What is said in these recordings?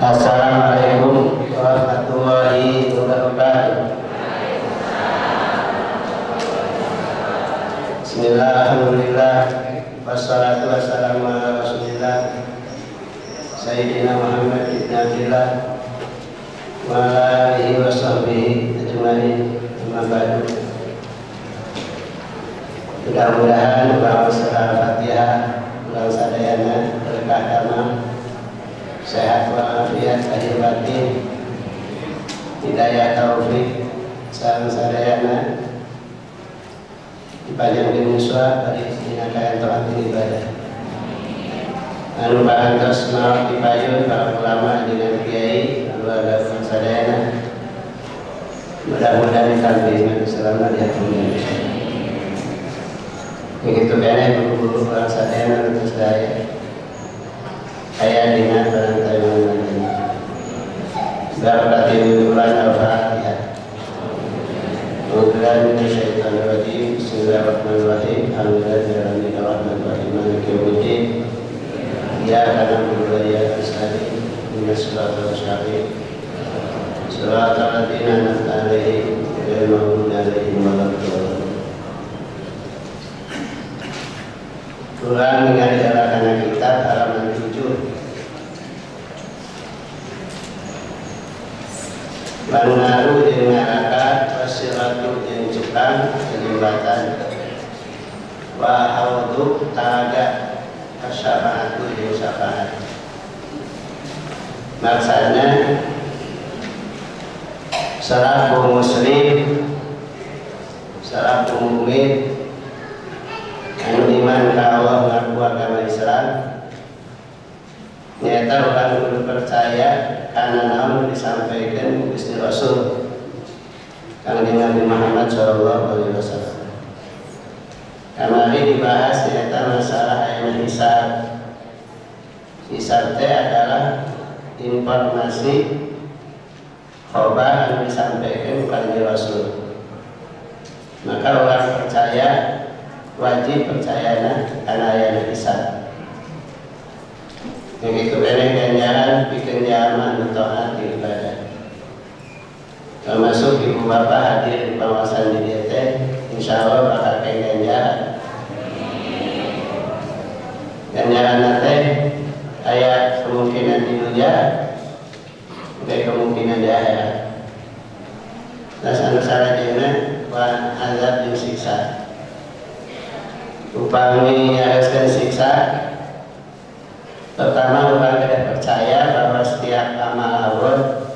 Assalamualaikum warahmatullahi wabarakatuh. Bismillah, alhamdulillah, wassalatu wassalamu ala rasulillah Sayyidina Muhammad ibn Abdillah wa ala alihi wa sahbihi ajma'in, amma ba'du. Mudah-mudahan bahwa setelah Fatihah ulang sadayana berkah damai, sehat walafiat lahir batin, hidayah taufik sareng sadayana dipanjang di muswa bari dinakaan taat ibadah. Anu parantos maot dipayun para ulama dengan kiai keluarga sadayana. Mudah-mudahan ditampi selama di hati Indonesia. Begitu kene guru-guru orang sadayana terus daya. Ayah dina barangkali mengenai Barakatil bulan Al-Fatihah. Auzubillahi minasyaitonir rajim. Bismillahirrahmanirrahim. Alhamdulillahirabbil alamin. Maliki yaumiddin. Iyyaka na'budu wa iyyaka nasta'in. Ihdinas siratal mustaqim. Siratal ladzina an'amta 'alaihim ghairil maghdubi 'alaihim waladdallin. Kurang ningali kana kitab halaman 7. Banaru jeung neraka, wasiratu jeung cekang jembatan, wa haudu taga asyafaatu jeung syafaat. Maksudnya salafu muslim, salafu mukmin anu iman ka Allah ngaku agama Islam nyata orang kudu percaya karena naon disampaikan Gusti Rasul Kanjeng Nabi Muhammad SAW. Kemarin dibahas nyata masalah ayat hisab. Hisab teh adalah informasi khobar yang disampaikan Kanjeng Rasul. Maka orang percaya wajib percayana karena ayat hisab. Yang itu benar ganjaran bikin nyaman untuk hati ibadah. Termasuk ibu bapak hadir di pengawasan di DT, insya Allah bakal kayak ganjaran. Ganjaran nanti ayat kemungkinan di dunia, kayak kemungkinan di akhirat. Terus anu sarajana wa azab yang siksa. Upami haruskan siksa. Pertama, orang tidak percaya bahwa setiap amal awal,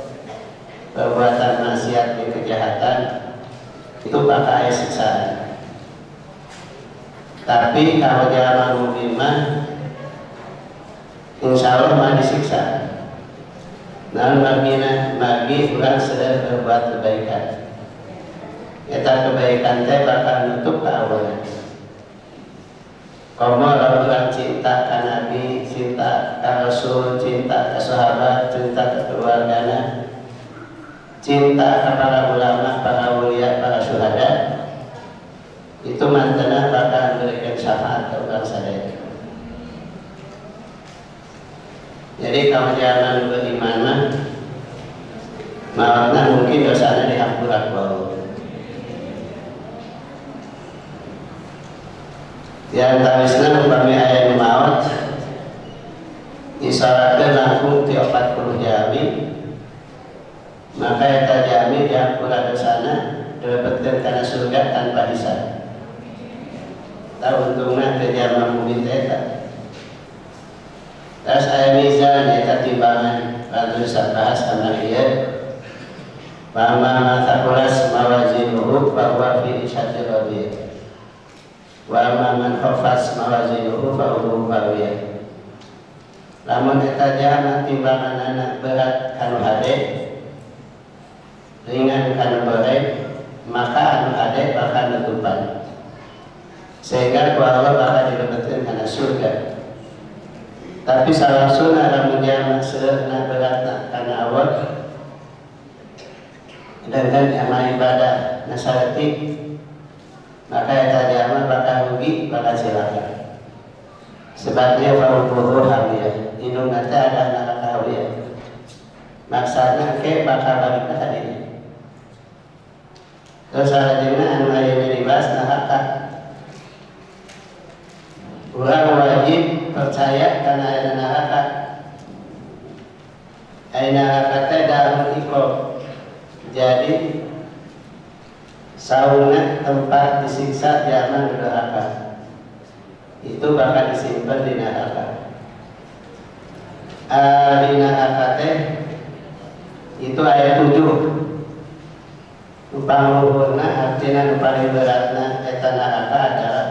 perbuatan maksiat dan kejahatan itu bakal siksaan. Tapi kalau dia mau iman, insya Allah mah disiksa. Namun bagi orang sedang berbuat kebaikan. Kita kebaikan teh bakal nutup ke awalnya. Kamu orang cinta ke Nabi, cinta ke Rasul, cinta ke sahabat, cinta ke keluarganya, cinta ke para ulama, para ulia, para syuhada, itu mantannya bakal memberikan syafaat ke orang sadaya. Jadi kalau jangan beriman maafnya mungkin dosanya dihampura Allah. Yang tawisna umpami ayat maut isyaratkan langkung ti 40 jami, maka eta jami dihampura dosana dapatkan karena surga tanpa hisab. Tahu untungna teh jama mungkin eta. Terus ayat mizan eta timbangan lalu sabahas kana ieu. Bahwa matakulas mawazinuhu bahwa fi isyatir radiyah. Wa man khafas mawazinuhu fa umum bawiyah. Lamun eta jama timbanganna berat kanu hade, ringan kanu berat, maka anu hade bakal nutupan. Sehingga ku Allah bakal dilebetkeun kana surga. Tapi salah sunnah lamun jama seurna beratna kana awal dengan amal ibadah nasaratik, maka eta jama bakal rugi, bakal celaka. Sebabnya faruquhu hawiyah, indung nate ada neraka hawiyah. maksana ke bakal balik ke hadirin. Terus salajengna anu ayeuna dibahas neraka. Urang wajib percaya kana aya neraka. Aya neraka teh darul iqab. Jadi sauna tempat disiksa zaman neraka. Itu bakal disimpan di neraka. Di neraka teh itu ayat 7. Pangluhurna artinya nu paling beratna eta neraka adalah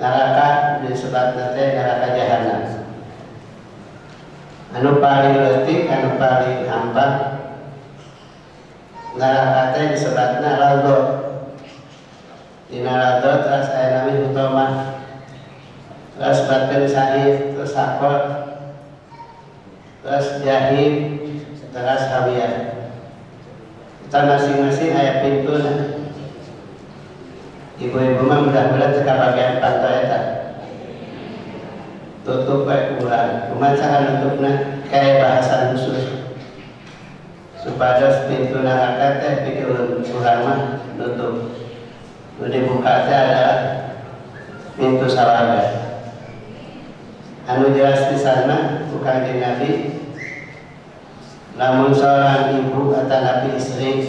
neraka disebutna teh neraka jahanam. Anu paling leutik, anu paling hampa neraka teh disebutna ladha. Dina ladha terus aya nami hutomah. Terus batin sahih, terus sakot, terus jahim, terus hawiyah. Kita masing-masing aya pintuna. Ibu-ibu mah mudah-mudahan cekap bagian pantau eta. Tutup baik ulang. Kumaha nutupna kayak bahasan khusus. Supados pintu neraka teh pikeun urang mah nutup. Nu dibuka teh adalah pintu surga. Anu jelas di sana bukan di Nabi. Namun seorang ibu atau nabi istri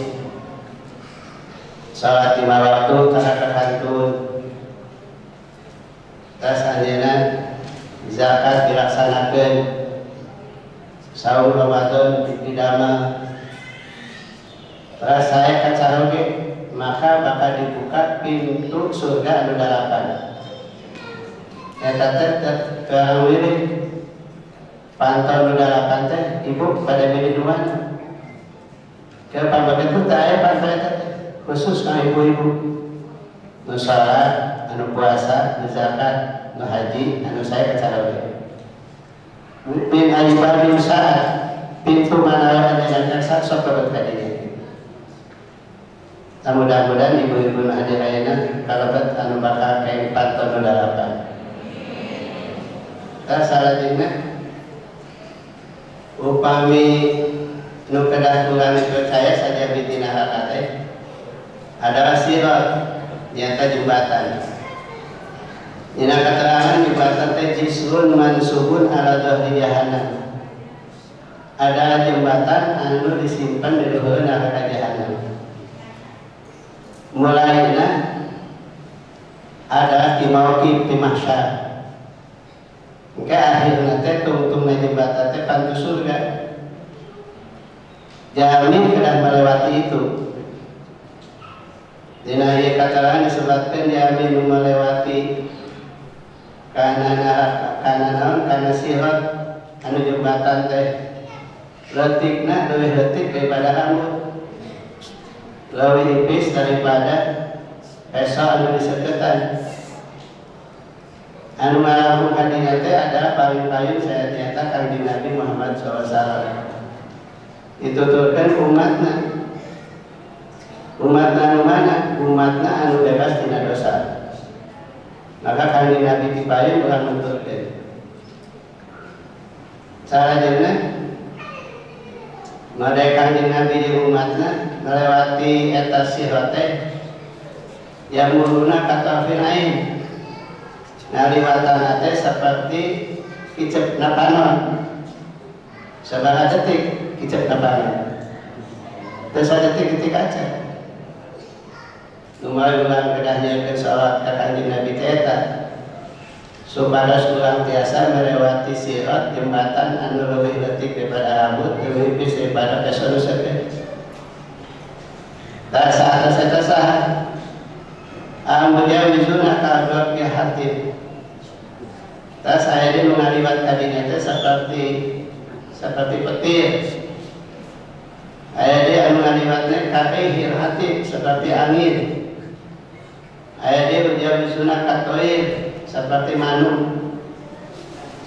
salat 5 waktu karena kehantun, terus anjeunna zakat dilaksanakeun, saum Ramadan dipidamel, terus saya kacaroge maka bakal dibuka pintu surga anu 8. Eta teh kawin pantau nu 8 teh ibu pada milih duana. Ke pambaget teh aya pantau eta khusus ka ibu-ibu. Nu salat, anu puasa, nu zakat, nu haji, anu saya kacaroge. Min ajbabil saat pintu mana anu nyangka sok kabeh tadi. Mudah-mudahan ibu-ibu nu hadir ayeuna kalebet anu bakal kain pantau nu 8. Salajengna upami nu kedah kulang percaya saja bitina neraka teh adalah sirat nyata jembatan. Dina keterangan jembatan teh jisrun mansubun ala dhahri jahannam. Adalah jembatan anu disimpan di luhur neraka jahanam. Mulaina adalah di mauqif di mahsyar. Maka akhirnya teh tungtungna jembatan teh pantu surga. Jamin kedah melewati itu. Dina ieu katerangan disebutkeun jamin melewati kana sirat anu jembatan teh leutikna leuwih leutik daripada rambut. Leuwih nipis daripada peso anu diseketan. Anu ngalamun kadinya teh adalah payung-payung saya nyata kanjeng Nabi Muhammad SAW. Dituturkan umatna anu mana? Umatna anu bebas tina dosa. Maka kanjeng Nabi dipayung ulah nuturkeun. Salajengna made kanjeng Nabi di umatna melewati eta sirat teh yang muruna kata finain. Naliwatan teh seperti kicep napanon. Sabaraha detik kicep napanon. Teu sadetik detik aja. Lumay ulang kedah nyakeun salat ka kanjeng Nabi teh eta. Supados ulang tiasa melewati sirat jembatan anu leuwih leutik daripada rambut, leuwih nipis daripada peso nu seukeut. Da saat eta saha? Ambil wizuna ka ya hati. Tas saya ini mengaliwat kabinetnya seperti petir. Saya dia mengaliwatnya kabeh hati seperti angin. Saya dia menjadi sunat katoir seperti manuk.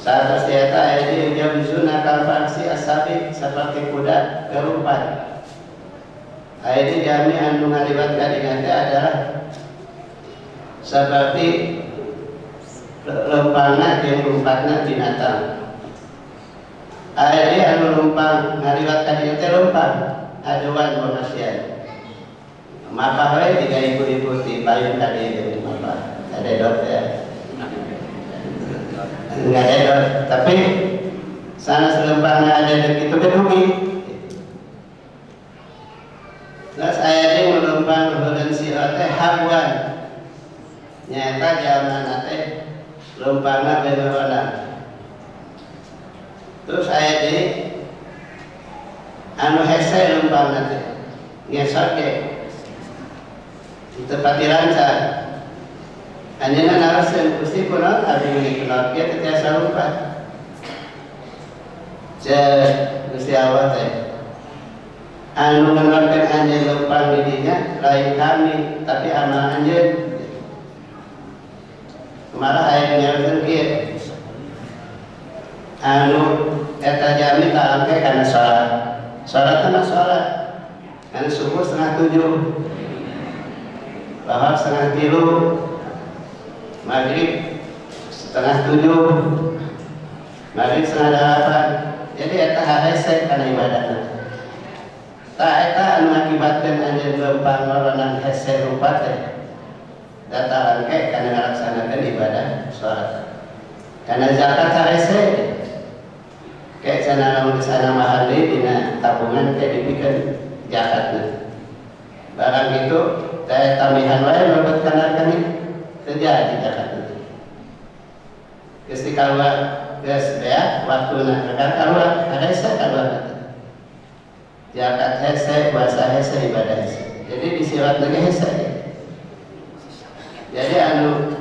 Saat tersiata saya dia menjadi sunat kalfaksi asabi seperti kuda kerupat. Saya dia jami anu mengaliwat kabinetnya adalah seperti lempana yang rumpatna binatang. Akhirnya anu lumpang ngaliwat kadieu teh lumpang aduan pemasian. Maka we 3.000 ti payun kadieu maka ada dot ya. Enggak ada dot, tapi sana selempangnya ada begitu gedungi. Terus ayatnya melumpang kemudian sirat teh habuan. Nyata jaman teh lumpangna beneran. Terus ayatnya anu hese lumpangna teh ngesot ge tempat dirancang. Anjeunna naraskeun Gusti kunaon abdi meuli kunaon kieu teh tiasa lumpang. Gusti Allah teh anu ngenorkeun anjeun lumpang di dinya lain kami tapi amal anjeun. Kumaha aya nyareun kieu anu eta jami tak angke kana salat. Salat mah salat. Anu subuh 6:30, lahar 6:30, maghrib 6:30, maghrib 7:30. Jadi eta hese kana ibadahna. Ta eta anu ngakibatkeun anjeun leumpang lolonan hese rupa teh dataran ke kana ngalaksanakeun ibadah salat. Kana zakat hese ke cenah lamun sana mahali dina tabungan teh dipikeun zakatna. Barang itu teh tambahan wae lobet kana kani terjadi zakatna. Geus dikaluar geus bea waktuna kan kaluar ada hese kaluar. Zakat hese, puasa hese, ibadah hese. Jadi disirat lagi hese. Jadi anu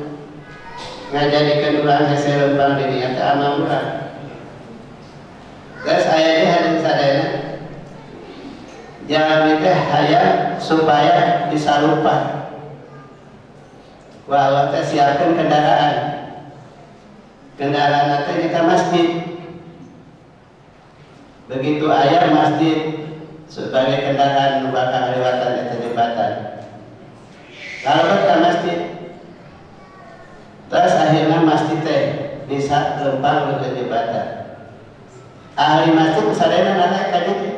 ngajadikeun urang hese leumpang di dieu teh amal urang. Terus ayatnya hadis sadayana jangan teh hayang supaya bisa lupa bahwa teh siapkan kendaraan teh kita masjid. Begitu ayat masjid sebagai kendaraan bakal lewatan eta jembatan. Lalu ke masjid. Terus akhirnya masjid teh bisa lempang ke jembatan. Ahli masjid sadayana naik ka dieu.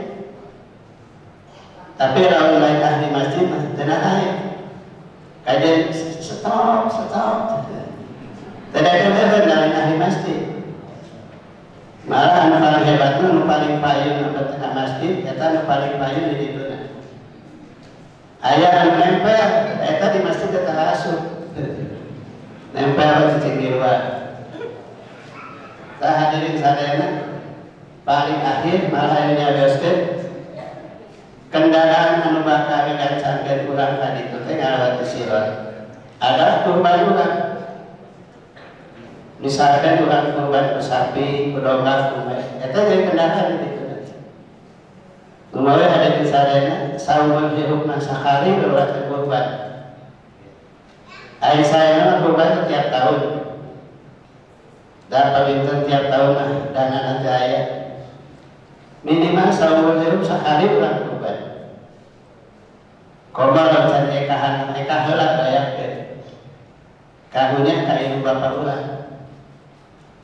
Tapi lamun lain ahli masjid mah teu naik. Kajian stop. Tidak lain ahli masjid. Malah anu paling hebatna nu paling payun ke tengah masjid eta nu paling payun di dituna. Aya anu nempel eta di masjid teh asup. Nempel cicing di luar. Tah hadirin sadayana paling akhir malah nyawioskeun kendaraan anu bakal digancangkeun urang ka ditu teh ngalewati sirat adalah kurban urang. Misalkan urang kurban ku sapi, ku domba, ku bae, eta jadi kendaraan di ditu. Umawi hadirin sadayana saumur hirupna sakali urang kurban. Ai saya kurban tiap tahun. Dan pabinten tiap tahun mah dana nanti aya. Minimal saumur hirup sakali urang kurban. Kobar can ekahan eka heula dayakeun. Kahunya ka ibu bapa urang.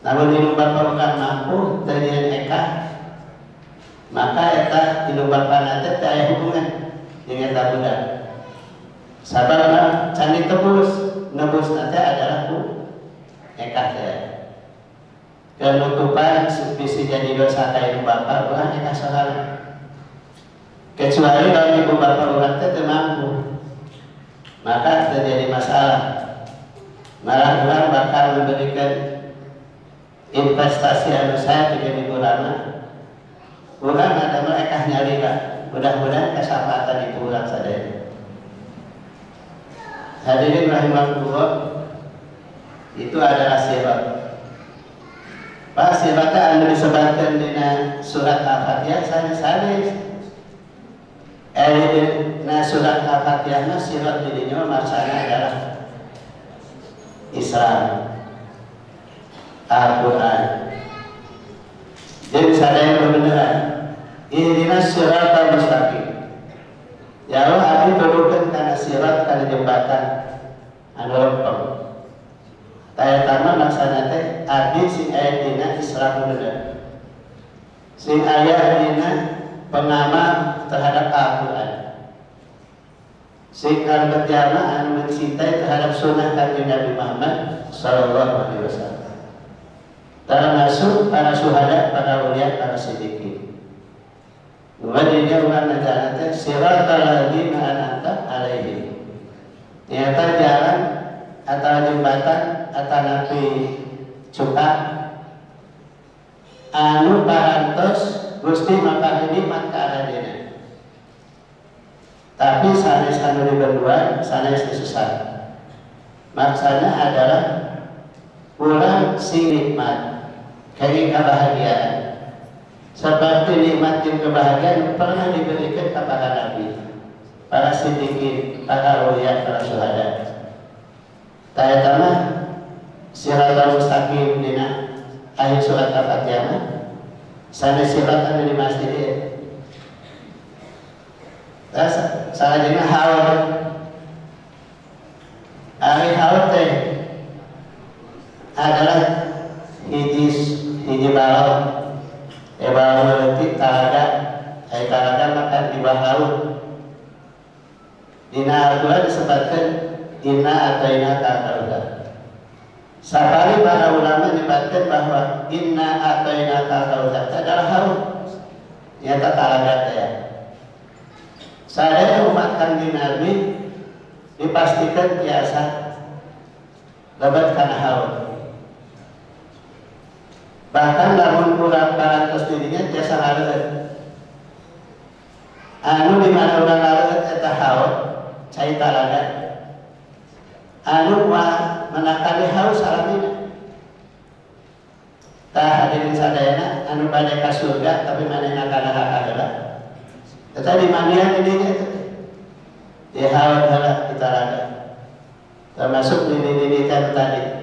Namun ibu bapa urang mampu teu nyeun eka, maka eta ibu bapa teh teu aya hubungan jeung eta budak. Sababna can ditebus, nebusna teh adalah ku eka teh. Kenutupan bisa jadi dosa ka ibu bapa urang eka sahala. Kecuali kalau ibu bapa urang teh teu mampu, maka terjadi masalah. Malah urang bakal memberikan investasi anu sae pikeun ibu urang. Urang ada mereka nyalira, mudah-mudahan kesempatan itu urang sadaya. Hadirin rahimakumullah, itu adalah sirat. Pak siratnya anu disebatkan dina surat Al-Fatihah sanes-sanes. Nah surat Al-Fatihah na sirat didinya maksana adalah Islam, Al-Quran. Jadi sadaya kebenaran. Ihdinas siratal mustaqim. Ya Allah, abdi turunkeun kana sirat kana jembatan anu lempeng. Taya tama maksana teh abdi sing aya dina Islam bener. sing aya dina pengamal terhadap Al-Quran, sing kalebet jalma anu mencintai terhadap sunnah kanjeng Nabi Muhammad sallallahu alaihi wasallam, termasuk para syuhada, para ulia, para siddiqin. Wadinya ulang najalata siratal ladzina an'amta alaihim, nyata jalan atau jembatan atau nabi cuka anu parantos Gusti mapahini maka adena, tapi sanes anu dibenduan sanes disesat. Maksudnya adalah kurang si nikmat kayak kebahagiaan, seperti nikmat dan kebahagiaan pernah diberikan kepada Nabi, para siddiqin, para ulia, para syuhada. Tayatama siratal mustaqim dina akhir surat Al-Fatihah sanes sirat anu di masjid. Salajengna haud. Ari haud teh adalah hiji balok. Balok leutik talaga, ai talaga makan di bawah laut. Dina Al-Qur'an disebutkan inna ataina kal-kautsar. Sabari para ulama menyebutkan bahwa inna ataina kal-kautsar adalah haud. Nyata talaga teh. Sadaya umat kanjeng Nabi dipastikan biasa lebat kana haud. Bahkan lamun kurang parantos dirinya biasa ngaleut. Anu di mana urang ngaleut eta haud, cai talaga. Anu menakali haus salamina. Tah hadirin sadayana anu bade ka surga tapi manehna kana hak adalah. Tetapi mandian ini ya haud heula di talaga. Termasuk dini kan tadi.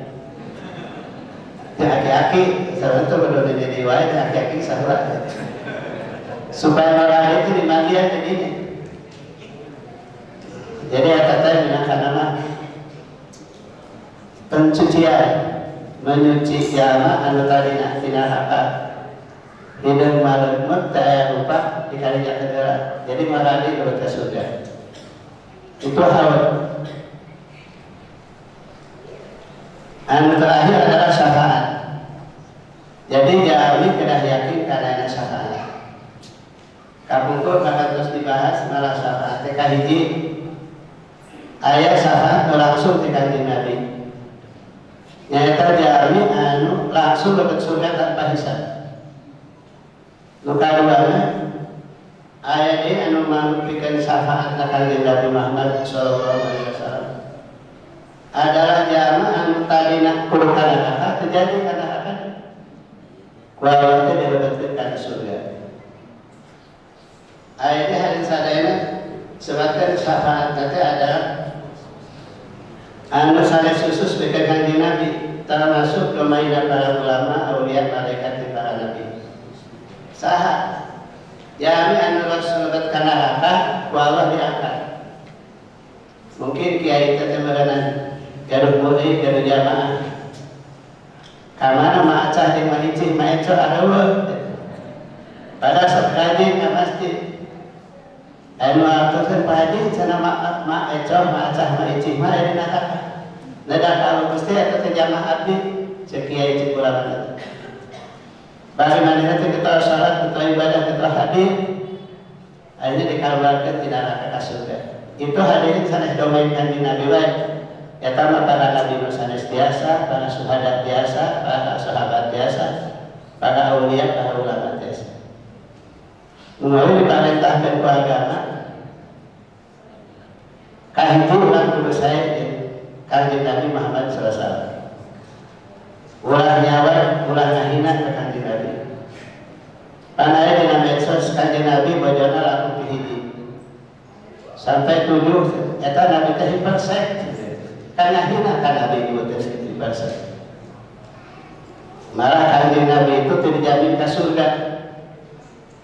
Aki-aki sabantu kudu dini wae aki-aki sahulah. Supaya orang itu di mandian ini. Jadi kata minangka nama pencucian, menyuci jalma anu tadina tina haka hideung malemut teu aya rupa dikalinya kedera. Jadi marani ke surga. Itu haud. Anu terakhir adalah syafaat. Jadi jami kedah yakin karena syafaat. Kapungkur bakal terus dibahas malah syafaat. Teka hiji ayat syafaat langsung di kanjeng Nabi. Nyata jami anu langsung dapat surga tanpa hisab. Luka duana ayat ini anu memberikan syafaat kanjeng Nabi Muhammad sallallahu alaihi wasallam adalah jamaah anu tadina kudu kana hak terjadi kana hak kualitasnya dilebetkeun kana surga. Ayat ini hadis sadayana sebutkan syafaat teh adalah anu sanes khusus bika kanjeng Nabi termasuk domainan para ulama aulia malaikat para nabi. Saha jami anu lebet kana hak ku Allah diangkat. Mungkin kiai teh merenang gaduh murid, gaduh jamaah. Kamana ma'acah di mahijih ma'eco adawa. Pada saat kaji ke masjid. Anu aturkan Pak Haji, sana ma'eco, ma'acah, ma'ijih, ma'edin ataka. Nedak kalau mesti atau jamaah abdi, sekiai cikulangan. Bagaimana nanti kita sholat, kita ibadah, kita hadir. Akhirnya dikaluarkan tidak akan ke surga. Itu hadirin sana domain kanjeng Nabi baik. Ya tambah para nabi sanes biasa, para syuhada biasa, para sahabat biasa, para aulia, para ulama biasa. Mulai diperintahkan ke agama, kahiji ulang kudu saya kanjeng Nabi Muhammad SAW. Ulah nyawa, ulah ngahina ke kanjeng Nabi. Panaya dina medsos kanjeng Nabi bojona laku hiji. Sampai 7, eta Nabi teh hipersek. Karena hina kan Nabi itu terjadi bahasa. Malah kanjeng Nabi itu tidak dijamin ke surga.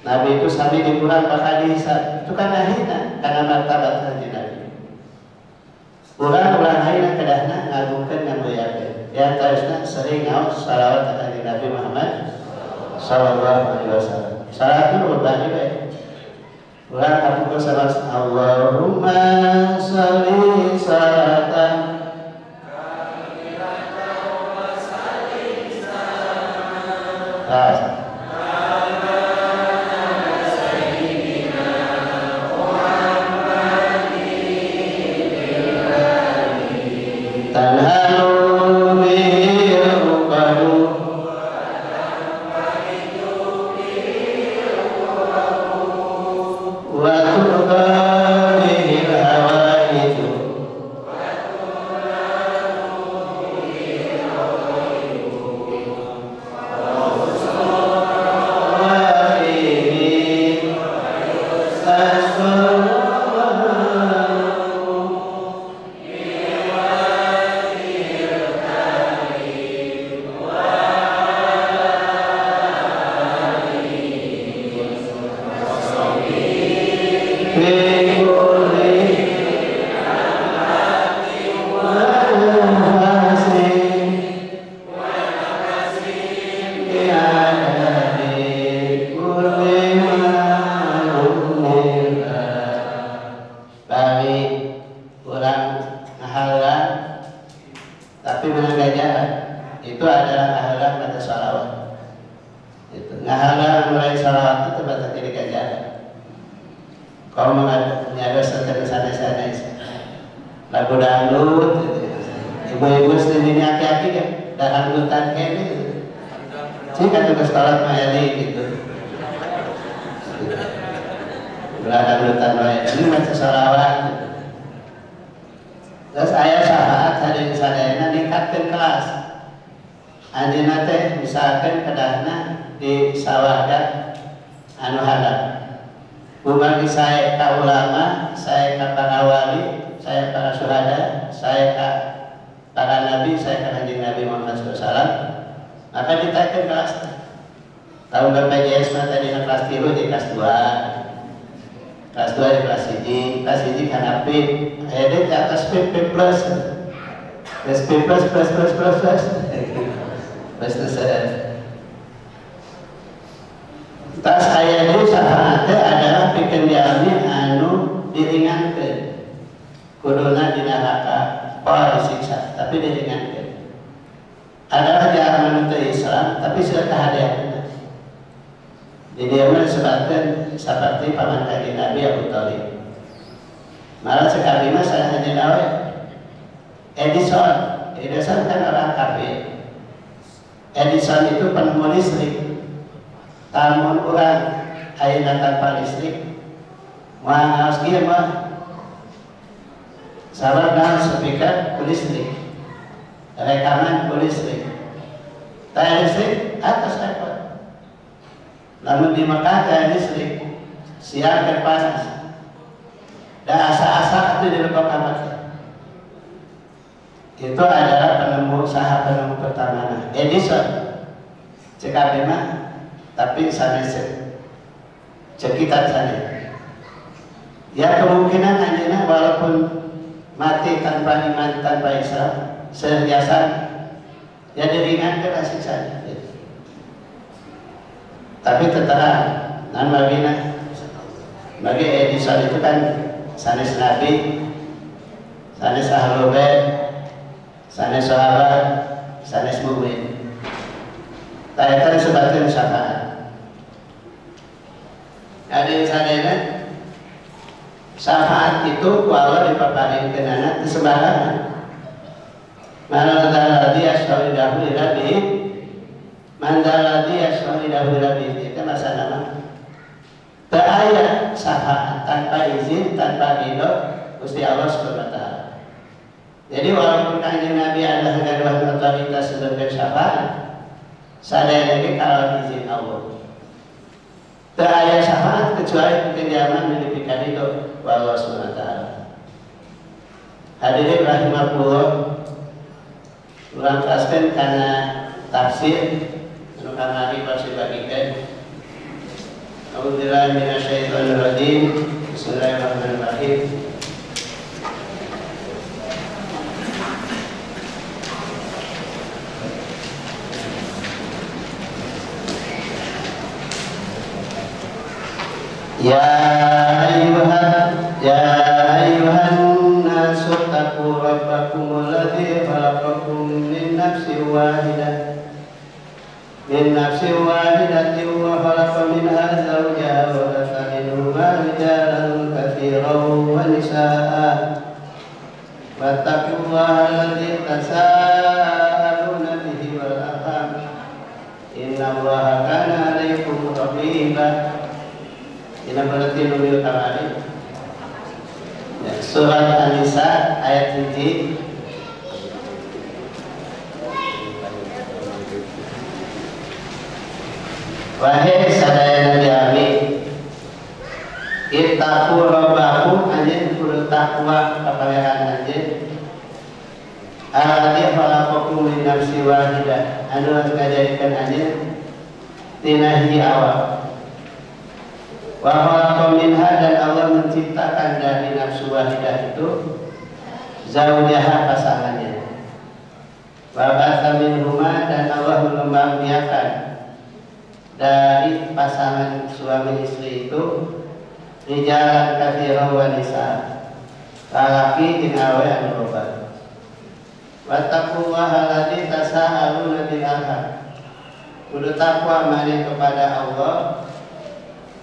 Nabi itu sampai dikurang bakal dihisab. Itu karena hina, karena martabat kanjeng Nabi. Ulang hina kedahna ngagungkeun ngamuliakeun. Ya terusna sering ngaos salawat kanjeng Nabi Muhammad sallallahu alaihi wasallam. Salat itu berbagi baik. Ulang kamu salat Allahumma sholli sholatan syafaat itu walau dipaparin ke anak itu sembarangan. Mandaladi aswalidahu ilabi, mandaladi aswalidahu ilabi itu masa nama. Terayat syafaat tanpa izin, tanpa ridho Gusti Allah Subhanahu wa Ta'ala. Jadi walaupun kanjeng Nabi ada kedua otoritas sebagai syafaat, sadaya lagi kalau izin Allah. Terayat syafaat kecuali kejaman mendidikan itu Allah Subhanahu wa Ta'ala. Hadirin rahimahullah, ulang kaskan karena tafsir menukar nabi pasti bagikan. A'udzubillahi minasyaitonir rajim. Bismillahirrahmanirrahim. Ya ayyuhan nasu taqu rabbakumul ladzi khalaqakum min nafsin wahidatin wa khalaqa minha zawjaha wa bassa minhuma rijalan katsiran wa nisaa'a wattaqullaha alladzi tasaaluna bihi wal arham innallaha kana 'alaykum raqiba. Ini berarti numil kamari. Surat An-Nisa ayat 7. Wahai sadaya Nabi Ami, ittaqu rabbakum, anjeun kudu takwa ka pangeran anjeun. Alladzi khalaqakum min nafsin wahidah, anu ngajadikeun anjeun tina hiji awak. Wa khalaqa minha, dan Allah menciptakan dari nafsu wahidah itu zaujaha, pasangannya. Wa ba'atsa minhuma, dan Allah mengembangbiakan dari pasangan suami istri itu rijalan katsiran wa nisaa, laki jeung awe anu loba. Wattaqullaha alladzi tasaaluna bil arham, kudu takwa maneh kepada Allah,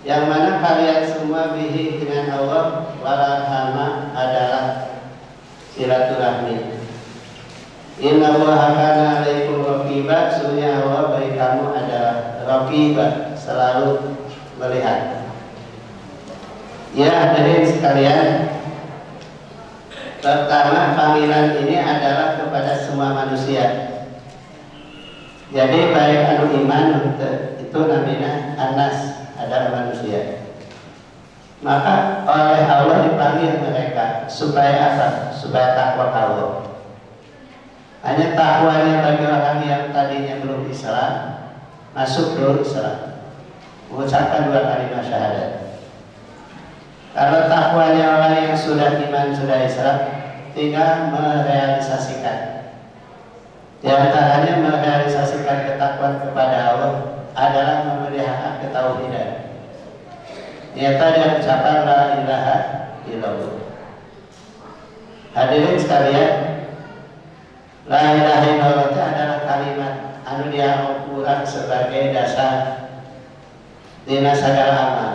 yang mana kalian semua bihi dengan Allah, warahama adalah silaturahmi. Innallaha kana 'alaikum raqiba, sesungguhnya Allah bagi kamu adalah raqiba, selalu melihat. Ya hadirin sekalian, pertama panggilan ini adalah kepada semua manusia. Jadi baik anu iman itu namanya anas, adalah manusia. Maka oleh Allah dipanggil mereka supaya apa? Supaya takwa Allah. Hanya takwanya bagi orang yang tadinya belum Islam masuk dulu Islam, mengucapkan 2 kalimat syahadat. Kalau takwanya orang yang sudah iman, sudah Islam, tinggal merealisasikan. Di antaranya merealisasikan ketakwaan kepada Allah adalah memelihara ketauhidan. Nyata dia ucapan la ilaha illallah. Hadirin sekalian, la ilaha illallah itu adalah kalimat anu diarukurang sebagai dasar dina sagala amal.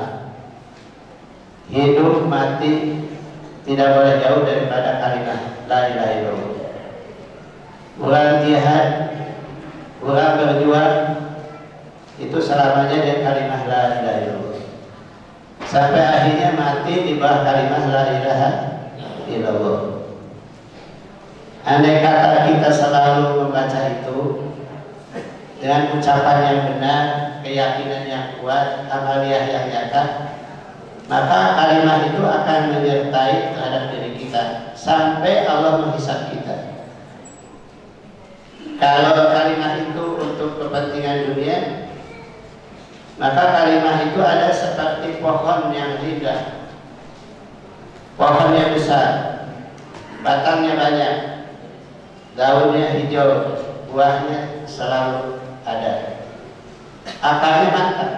Hidup mati tidak boleh jauh daripada kalimat la ilaha illallah. Urang jihad, urang berjuang, itu selamanya dia kalimat la ilaha illallah. Sampai akhirnya mati di bawah kalimat la ilaha illallah. Andai kata kita selalu membaca itu dengan ucapan yang benar, keyakinan yang kuat, amaliyah yang nyata, maka kalimat itu akan menyertai terhadap diri kita sampai Allah menghisab kita. Kalau kalimat itu untuk kepentingan dunia, maka kalimat itu ada seperti pohon yang rindang, pohonnya besar, batangnya banyak, daunnya hijau, buahnya selalu ada, akarnya mantap.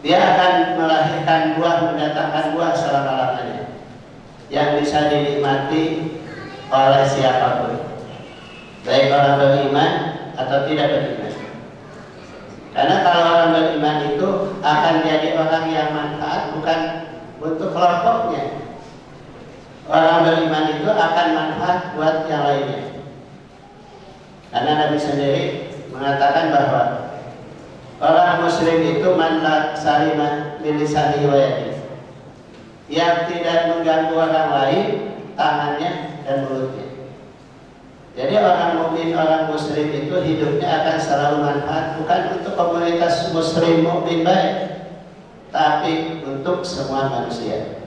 Dia akan melahirkan buah, mendatangkan buah selama-lamanya yang bisa dinikmati oleh siapapun, baik orang beriman atau tidak beriman. Karena kalau orang beriman itu akan jadi orang yang manfaat bukan untuk kelompoknya. Orang beriman itu akan manfaat buat yang lainnya. Karena Nabi sendiri mengatakan bahwa orang muslim itu man la salima min lisanihi wa yadihi, yang tidak mengganggu orang lain tangannya dan mulutnya. Jadi orang mukmin, orang muslim itu hidupnya akan selalu manfaat bukan untuk komunitas muslim mukmin baik, tapi untuk semua manusia.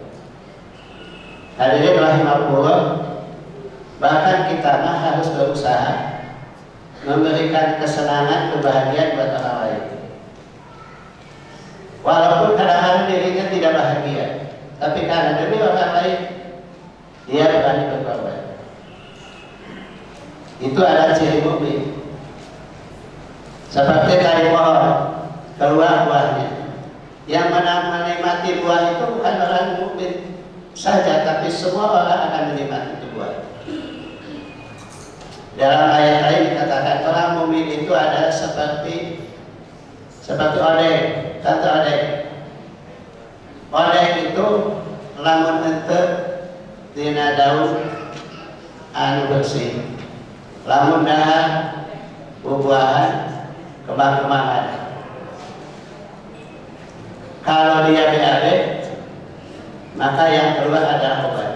Hadirin rahimakumullah, bahkan kita mah harus berusaha memberikan kesenangan, kebahagiaan buat orang lain. Walaupun kadang-kadang dirinya tidak bahagia, tapi karena demi orang lain dia berani berkorban. Itu adalah ciri mukmin. Seperti dari pohon keluar buahnya, Yang menikmati buah itu bukan orang mukmin saja, tapi semua orang akan menikmati itu buah. Dalam ayat lain dikatakan orang mukmin itu ada seperti odeng. Contoh odeng. Odeng itu lamun ente dina daun anu bersih, lamun dahar buah-buahan, kembang-kembangan. Kalau dia BAB, maka yang keluar adalah obat.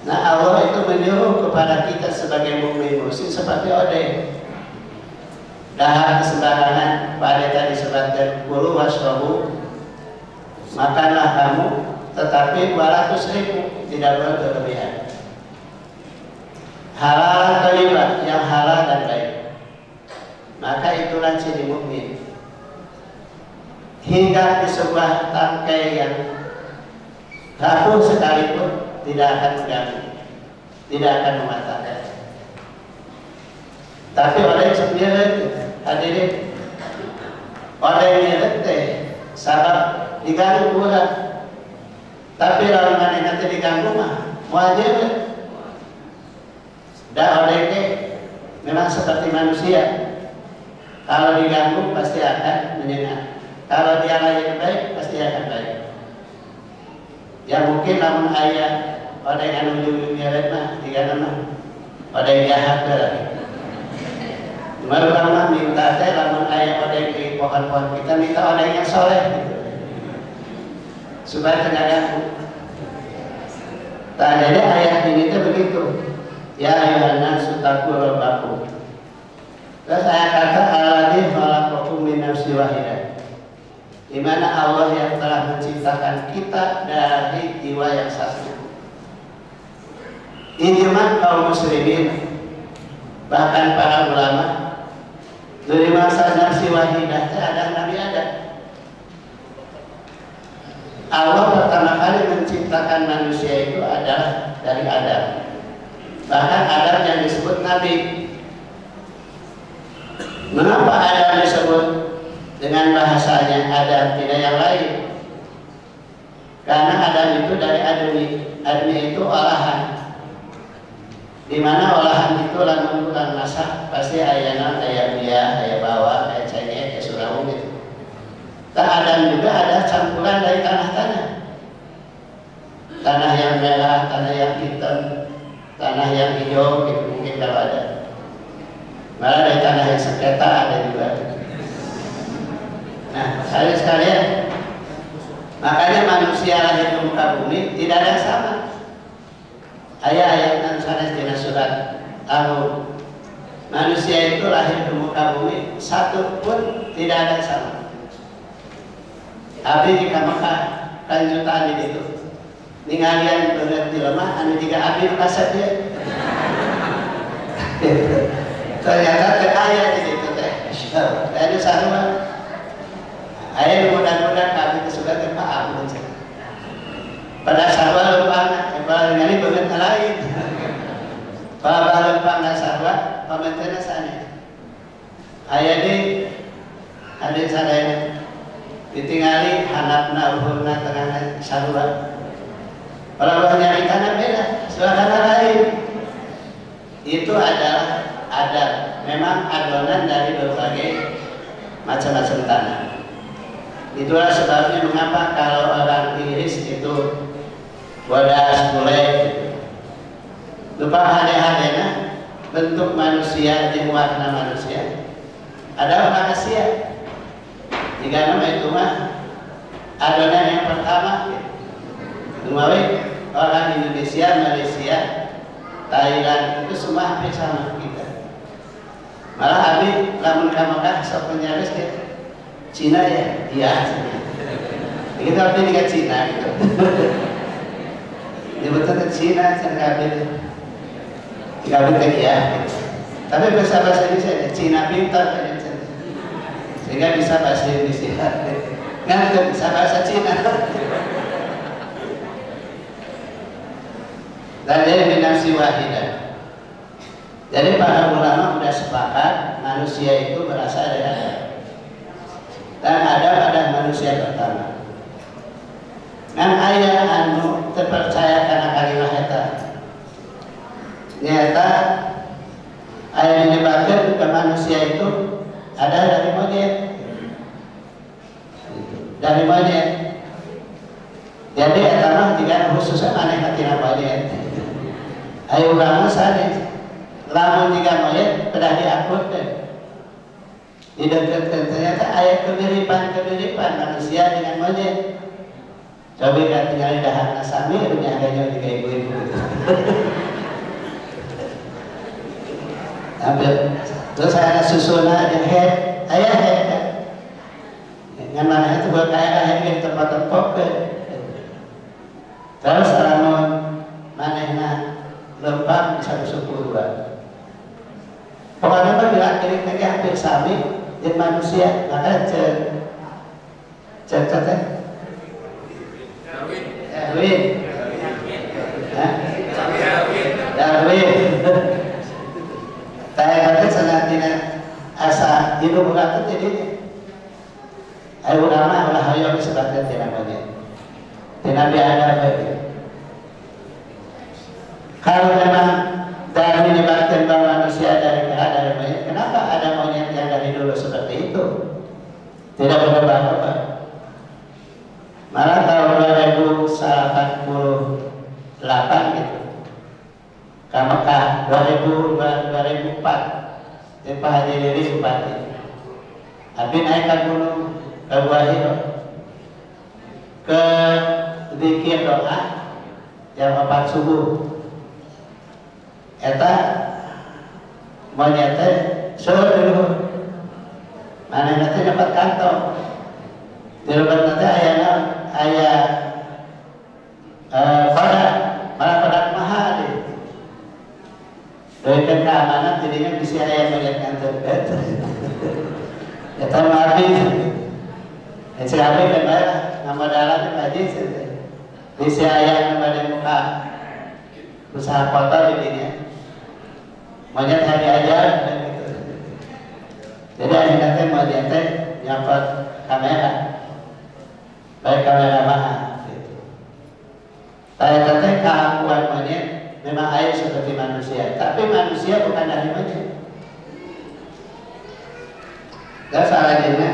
Nah, Allah itu menyuruh kepada kita sebagai mukmin muslim seperti odeng. Dahar sembarangan, pada tadi sebutkan kulu wasrobu, makanlah kamu, tetapi 200.000, tidak boleh berlebihan. Halal thayyibah, yang halal dan baik. Maka itulah ciri mukmin. Hingga di sebuah tangkai yang rapuh sekalipun tidak akan mengganggu, tidak akan mematahkan. Tapi orang sendiri hadirin, orang yang letih sabab diganggu kurang. Tapi kalau nanti diganggu mah wajib. Dan orang memang seperti manusia, kalau diganggu pasti akan menyengat. Kalau dia layak baik, pasti akan baik. Ya mungkin namun ayah orang yang ujung-ujungnya mah tiga nama orang yang jahat berarti. Mereka minta teh namun ayah orang di pohon-pohon kita minta orang yang soleh gitu, supaya tidak ganggu. Jadi ayat ini tuh begitu. Ya ayuhan nasu taqu rabbakum. Terus saya kata alladzi khalaqakum min nafsin wahidah. Di mana Allah yang telah menciptakan kita dari jiwa yang satu. Ijma' kaum muslimin, bahkan para ulama, dari masa nafsi wahidah ada Nabi Adam. Allah pertama kali menciptakan manusia itu adalah dari Adam. Bahkan Adam yang disebut Nabi. Mengapa Adam disebut dengan bahasanya Adam, tidak yang lain? Karena Adam itu dari admi. Admi itu olahan. Di mana olahan itu lamun kurang masak pasti ayana, ayam dia, ayam bawang, ayam cengkeh, ayam surawu gitu. Tak Adam juga ada campuran dari tanah-tanah. Tanah yang merah, tanah yang hitam, tanah yang hijau gitu mungkin kalau ada. Malah dari tanah yang sengketa ada juga. Nah, sekalian, makanya manusia lahir di muka bumi tidak ada yang sama. Ayat-ayat yang sana di surat Al-Rum, manusia itu lahir di muka bumi satu pun tidak ada yang sama. Abdi jika Mekah kan jutaan di itu. Ningalian bener di lemah, anu jika abdi kasat dia. Ternyata ayat di situ teh. Ada sarua. Ayat mudah-mudahan kami itu sudah terpaham. Pada sarua lupa, kalau ini banget lain. Pada lupa nggak sarua, komentarnya sana. Ayat ini ada sadaya. Ditinggali hanapna uhurna tengah sarua. Kalau nyari tanah beda, suasana lain. Itu adalah adat. Memang adonan dari berbagai macam-macam tanah. Itulah sebabnya mengapa kalau orang iris itu wadah kulai lupa hade-hadena bentuk manusia di warna manusia ada manusia. Jika nama itu mah adonan yang pertama Numawi orang Indonesia, Malaysia, Thailand itu semua hampir sama kita. Malah Abi lamun ka Mekah sok penyaris ke Cina ya? Iya. Kita harus dengan Cina gitu. Dia betul ke Cina, Abi ke dia. Tapi bahasa Indonesia Cina pintar kan. Sehingga bisa bahasa Indonesia, nggak bisa bahasa Cina. Dan dari nafsi wahidah. Jadi para ulama sudah sepakat manusia itu berasal dari Adam. dan ada manusia pertama. Ngan aya anu terpercaya karena kalimat eta. Nyata aya menyebabkan ke manusia itu ada dari monyet. Dari monyet. Jadi eta mah jika khususnya maneh tina monyet. Ayo urang sanes. Lamun jika monyet pedah diakut teh. Didekatkan ternyata aya kemiripan manusia dengan monyet. Coba kan tinggal di dahan nasami, punya agaknya juga ibu-ibu. Terus saya susuna yang head, ayah head kan. Yang mana itu buat ayah head di tempat-tempat ke. Terus alamun manehna lempang bisa suku dua. Pokoknya mah bilang kiri lagi hampir sami jadi manusia, maka cek Darwin. Saya kata sangat tidak asa hidup bukan itu jadi. Ayo ulama ulah hayo disebutkan tidak banyak. Tidak biada bagi. Kalau memang Darwin menyebabkan bahwa manusia dari keadaan monyet, kenapa ada monyet yang dari dulu seperti itu? Tidak berubah apa. Malah tahun 2048 gitu ke Mekah 2004 di Pak Haji Lili Bupati tapi naik ke gunung ke Gua Hiro ke zikir doa jam 4 subuh eta monyetnya suruh dulu mana nanti dapat kantong di luar nanti ayah pada malah pada mahal deh. Dari keamanan jadinya bisa ayah melihat kantor. Kita mati. Siapa yang bayar? Nama dalam haji bisa ayah kepada muka usaha kota jadinya. Monyet hari ajar dan gitu. Jadi akhirnya teh monyet teh nyopot kamera. Baik kamera mahal. Saya kata keakuan monyet memang air seperti manusia, tapi manusia bukan dari monyet. Dan selanjutnya,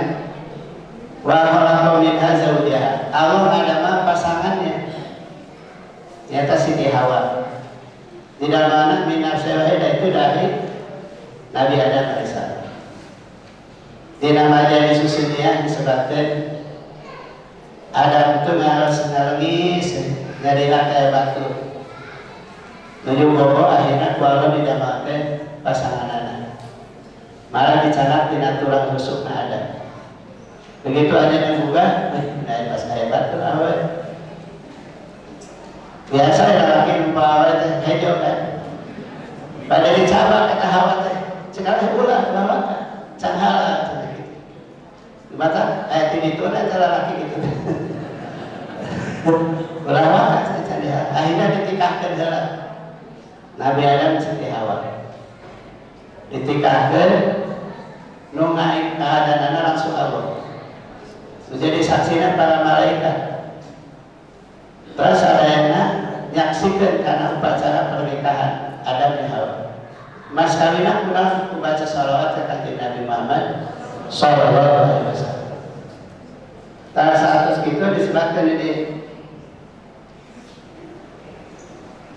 wa khalaqu minha zawjaha. Allah ada pasangannya. Nyata Siti Hawa. Tidak mana minas syahida itu dari Nabi Adam alaihissalam. Di nama jadi susunya disebutkan Adam itu harus nangis dari kayak batu. Tujuh bobo akhirnya kuala didamakan pasangan anak. Malah dicanak tina tulang rusukna ada. Begitu aja yang buka, naik pas kayak batu awet. Biasa ya laki lupa awet hijau kan. Pada dicabar kata Hawa teh, cekal ulah bawa kan, canghala cina gitu. Mata ayat ini tuh antara laki gitu. Ulama akhirnya ditikahkan jalan Nabi Adam Siti Hawa ditikahkan nungain keadaan langsung Allah menjadi saksinya para malaikat. Terus ada yang menyaksikan karena upacara pernikahan Adam dan Hawa. Mas kawinah kurang membaca salawat ke Nabi Muhammad Sallallahu Alaihi Wasallam. Pada saat itu disebutkan ini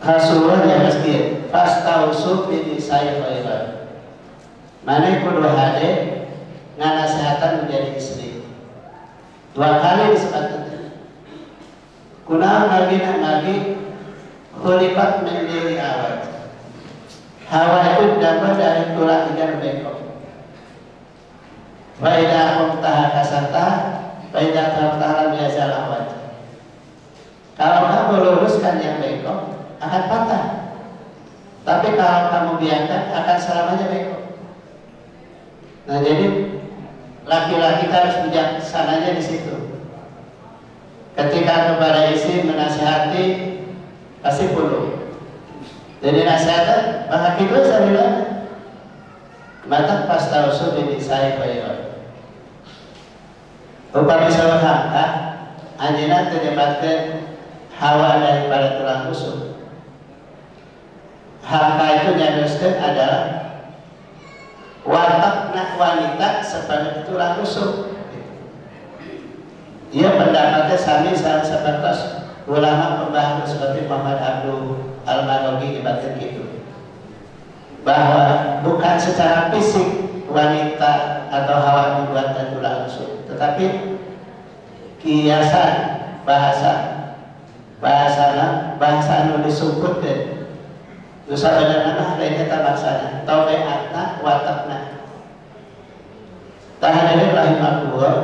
Rasulullah yang masjid fastausu bi saya khairan. Mana kudu hade nganasehatan menjadi istri. Dua kali disebutkan. Kunaon nabi khuliqat min diri awat. Hawa itu dapat dari tulang ikan bengkok. Wa idza qumtaha kasarta wa idza tartaha biasa awat. Kalau kamu luruskan yang bengkok akan patah. Tapi kalau kamu biarkan akan selamanya bengkok. Nah jadi laki-laki harus bijaksananya di situ. Ketika kepada istri menasihati pasti perlu. Jadi nasihatnya maka kita sarilah mata pas tahu sudah disai bayar. Upami saur hamka anjeunna teu nyebatkeun hawa daripada tulang rusuk. Hamka itu nyadoskeun adalah watakna wanita sebagai tulang rusuk. Ia pendapatnya sami sapertos ulama pembaharu seperti Muhammad Abdul Al-Marogi nyebatkeun kitu, bahwa bukan secara fisik wanita atau hawa dibuat dan tulang rusuk, tetapi kiasan bahasa anu disebutkeun nu sabenerna lain eta maksana tabiatna watakna. Tahadirin rahimahullah,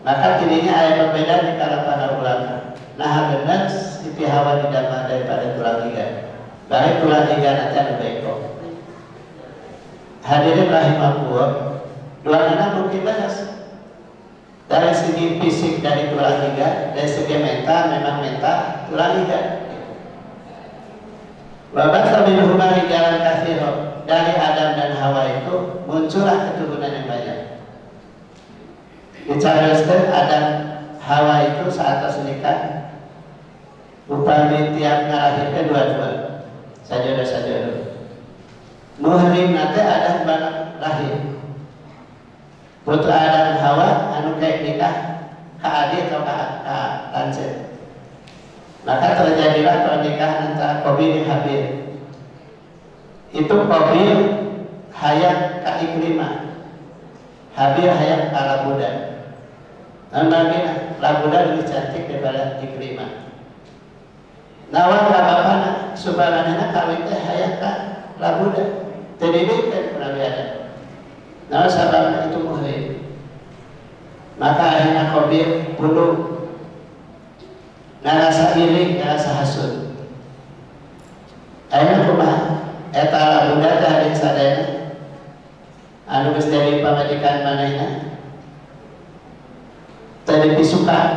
maka tidinya aya perbedaan di kalangan para ulama. Nah benar siti hawa didamel daripada tulang iga, baik tulang iga nanti anu beko. Hadirin rahimahullah, duanya mungkin bahas dari segi fisik dari tulang iga, dari segi mental memang mental tulang iga. Wabat minhuma rijalan katsira, dari Adam dan Hawa itu muncullah keturunan yang banyak. Dicaroskeun Adam Hawa itu saat nikah upami tiap ngarahirkeun dua-dua sajodoh. Muhrim nate Adam barang lahir. Putra Adam Hawa anu kayak nikah ka adi atau ka lanceuk. Maka terjadilah pernikahan antara Qabil dan Habil. Itu Qabil hayat ka Ikrimah, Habil hayat ka Labuda. Namanya Labuda lebih cantik daripada Ikrimah. Nawan ka bapana subhanana kawin teh hayat ka Labuda. Terdidikkan Nabi Adam. Nawan sababna itu muhrim. Maka akhirnya Qabil bunuh, ngarasa iri, ngarasa hasud. Akhirnya kumaha eta Labuda teh hadir sadayana anu geus jadi pamajikan manehna teh dipisukan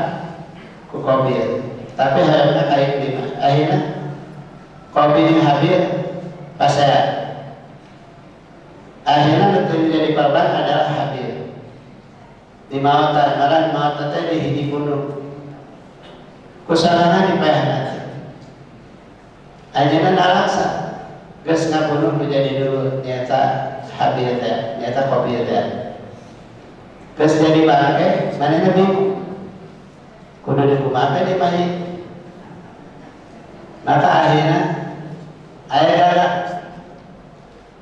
ku Qabil, tapi hayangna ka Ikrimah. Akhirnya Qabil Habil pasea. Akhirnya betul jadi korban adalah Habil. Di mautan, malah mautan teh dihiji gunung. Kusalana dipayahna. Ayeuna nalaksa geus ngabunuh menjadi dulu nyata Habil teh, nyata Qabil teh. Geus jadi bangke, manehna bingung. Kudu dikumaha di mayit. Maka akhirnya aya galak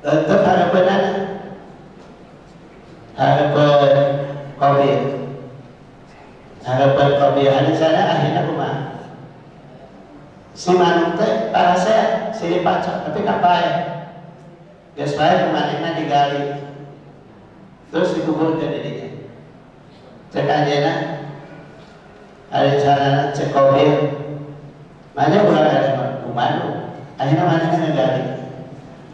tetap harapan Qabil, harapan Qabil ada sana akhirnya rumah si manuk teh parasea si dipacok tapi kapai geus bae kemanehna digali terus dikubur ke didinya. Cek anjeunna ari sarana cek Qabil mana ulah ada manuk akhirnya manehna ngegali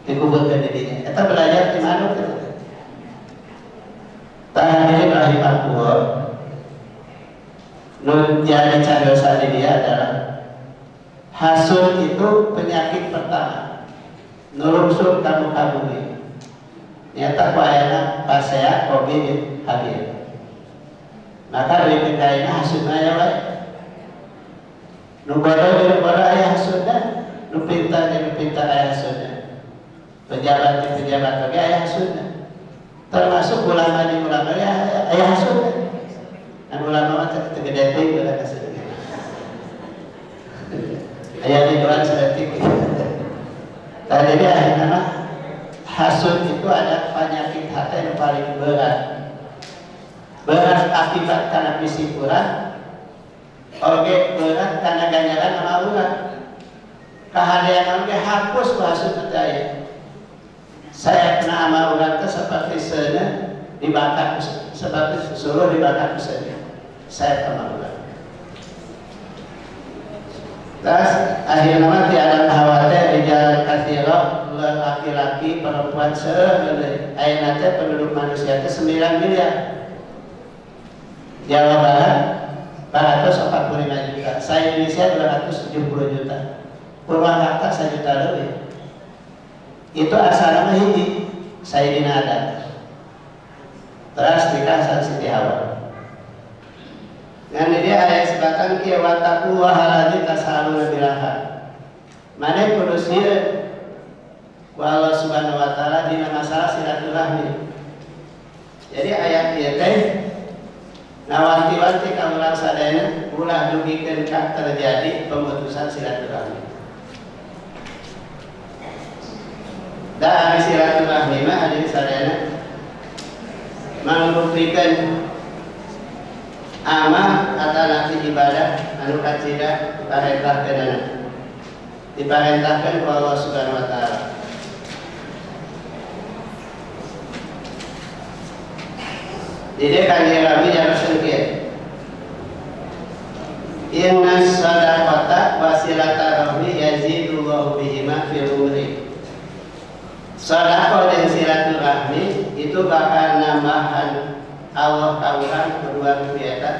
dikuburkan dirinya. Kita belajar di mana kita? Tahadirin rahimahullah, nun jadi cariosa di dia adalah hasud itu penyakit pertama. Nurungsur kamu kabumi. Nyata kuayana pasea Qabil Habil. Maka dari pindahinnya hasudna ya wae. Nu bodoh aya hasudna, nu pintar aya hasudna. Pejabat lagi ayah hasudna, termasuk ulama di ulama ya ayah hasudna. Anu ulama mah teu gede teuing ulah hasudna. Aya di doan saeutik. Tadi dia akhirnya mah hasud itu ada penyakit hati yang paling berat. Berat akibat karena fisik urang, oge berat karena ganjaran sama urang. Kahadian oge hapus ku hasud teh aya. Saya kena amal orang itu seperti sena dibakar, seperti suruh dibakar sena. Saya amal orang. Terus akhirnya mati ada khawatir di jalan kathiro, laki-laki perempuan seuleuh. Ayeuna teh penduduk manusia itu 9 miliar. Jawa Barat 445 juta. Se-Indonesia 270 juta. Purwakarta 1 juta lebih. Itu asalnya hiji Sayyidina Adam. Terus nikah sama Siti Hawa. Ngan dia ayat sebatan kia wataku wahaladi tasaluna bilaha. Mana kudu sieun ku Allah Subhanahu wa taala dina masalah silaturahmi. Jadi ayat ieu teh nawanti-wanti ka urang sadayana ulah dugikeun ka terjadi pemutusan silaturahmi. Da ari silaturahmi mah hadirin sadayana mangrupikeun amal atau nanti ibadah anu kacida diparentahkeun ku Allah Subhanahu wa taala. Jadi kanjeng Nabi nyaroseun kieu. Inna sadaqata wa silaturahmi yazidullahu bihima fil umri. Sedekah dan silaturahmi itu bakal nambahan Allah kauran kedua rupiah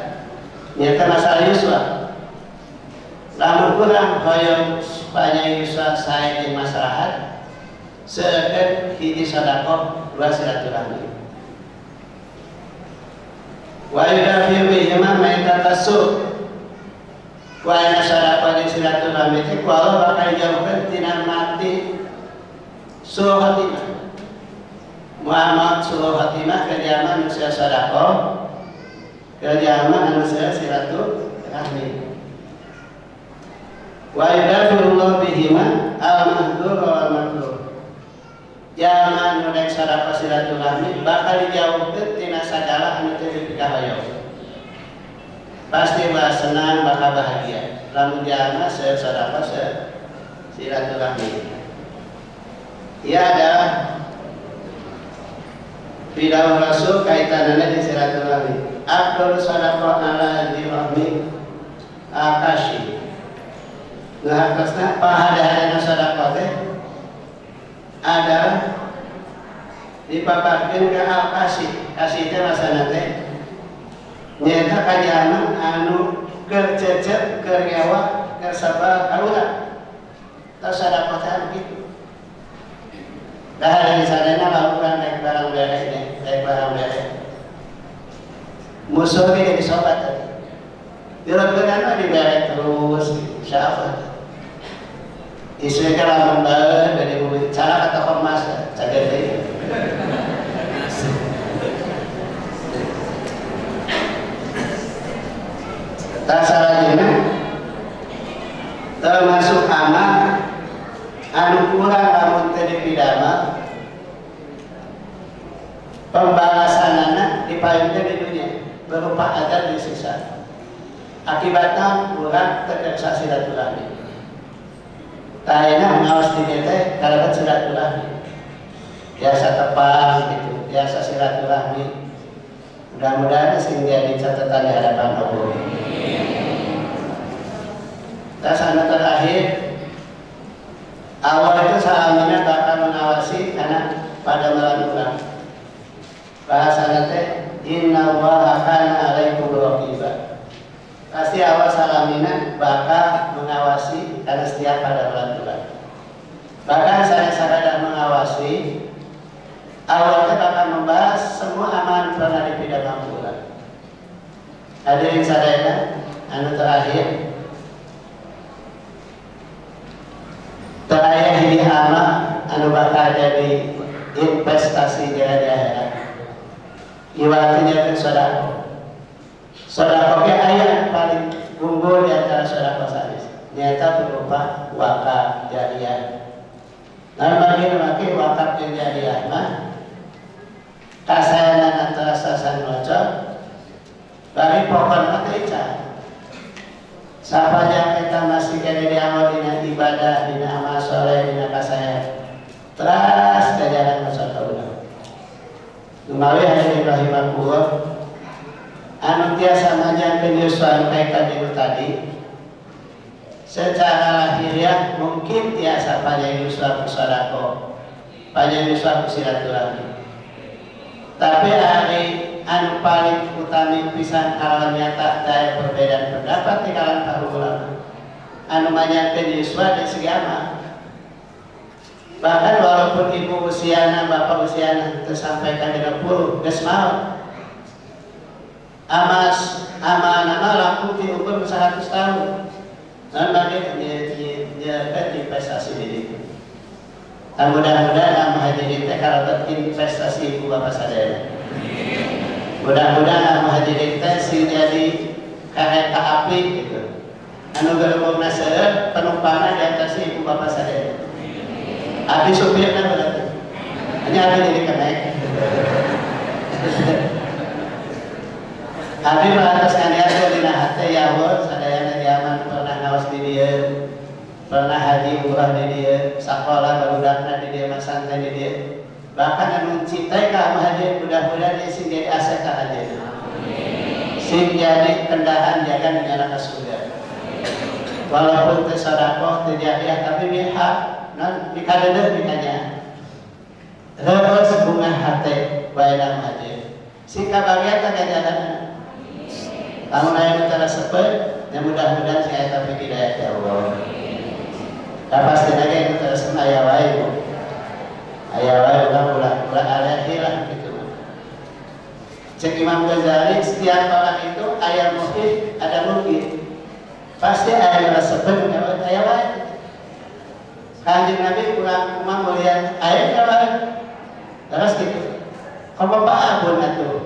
nyata masalah yuswa. Lamun kurang hoyong supaya yuswa saya di maslahat seukeun hiji sedekah dua silaturahmi. Wa yudafiu bihima maitatasuk. Wa ana sedekah dan silaturahmi teh ku Allah bakal jauhkeun tina mati suruh hatimah. Muhammad suruh hatimah kerjaan manusia sedekah, kerjaan manusia silaturahmi. Wa yudafiullahu bihima al-mahdur wal makruh. Jangan nudek sedekah silaturahmi bakal dijauhkeun tina sagala anu teu dipikahayo. Pasti bakal senang, bakal bahagia. Lamun jangan sedekah silaturahmi. Ya ada bidaw Rasul kaitanana di silaturahmi. Afdal sadaqah ala dirahmi akashi. Ngahartosna pahada-hadana sadaqah teh ada dipaparkeun ka akashi. Kasih teh masana teh nyaeta kajama anu keur cecep, keur ngewak, keur sabar kaula. Tah sadaqah teh kitu. Dah dari sadana lakukan naik barang beres nih, naik barang beres. Musuh ini disobat tadi. Dilakukan apa diberes terus, siapa? Istri kalau membawa dari bumi, cara kata kemas, cagar deh. Tak salah jina, termasuk amal anu kurang lamun teu dipidama pembalasanana dipayungkeun di dunia berupa adab disiksa. Akibatna kurang terkeksa silaturahmi. Tayana ngawas di teh kalaban silaturahmi. Biasa tepang gitu, biasa silaturahmi. Mudah-mudahan sing jadi catatan di hadapan Allah. Tas anu terakhir, Allah itu salamina bakal mengawasi karena pada malam ulang. Bahasanya teh inna Allaha kana alaikum raqiba. Pasti Allah salamina bakal mengawasi karena setiap pada malam ulang. Bahkan saya sadar mengawasi, Allah teh bakal membahas semua amalan pernah dipidana ulang. Hadirin sadayana, anu terakhir hiji amal anu bakal jadi investasi di akhirat. Iwatinya ke sedekah. Sedekah ge aya paling unggul di antara sedekah sanes. Nyata berupa wakaf jariyah. Nah bagi maki wakaf jariyah mah kasayanan antara sasan wajah bari pokokna teh siapa yang kita masih kena diamal dina ibadah, dina amal soleh, dina kasaya terus ke jalan masuk kaulah. Numawi hadirin rahimakumullah, anu tiasa manjangkeun yuswa kaitan dengan tadi. Secara lahiriah mungkin tiasa panjang yuswa sedekah, panjang yuswa silaturahmi. Tapi hari anu paling utami pisan kalau nyata daya perbedaan pendapat di kalangan para ulama anu manyakeun yuswa di segi amal. Bahkan walaupun ibu usiana, bapak usiana tersampaikan 30 geus maot. nama laku di umur 100 tahun. Nah, bagi dia investasi di itu. Dan mudah-mudahan nama haji kita kalau berinvestasi ibu bapak sadaya. Mudah-mudahan nama haji kita sih jadi kereta api gitu. Anu gerbong nasir penumpangnya di atas ibu bapak sadaya. Habis supirnya berarti. Hanya ada jadi kenaik. Habis atas kalian di hati ya bos, sadayana zaman pernah ngawas di dia. Pernah haji umrah di dia, sekolah barudakna di dia, masantren di dia. Bahkan anu cintai ka haji mudah-mudahan dia sing jadi aset ka haji. Sing jadi kendaraan jaga menyala ka surga. Walaupun teu sedekah teu jariah tapi dia hak non dikadeudeuk ditanya. Reus bunga hate bae na haji. Sing kabagian teh jalan. Lamun aya nu teresepeuh, mudah-mudahan si eta hidayah ya Allah. Pasti lagi yang terus ayah wae bukan ulah alahi lah gitu. Cek Imam Ghazali setiap orang itu ayah muhid ada mungkin pasti ayah resepet ayah wae. Kanjeng Nabi pulang rumah mulia ayah wae terus gitu. Kamu apa pun atuh.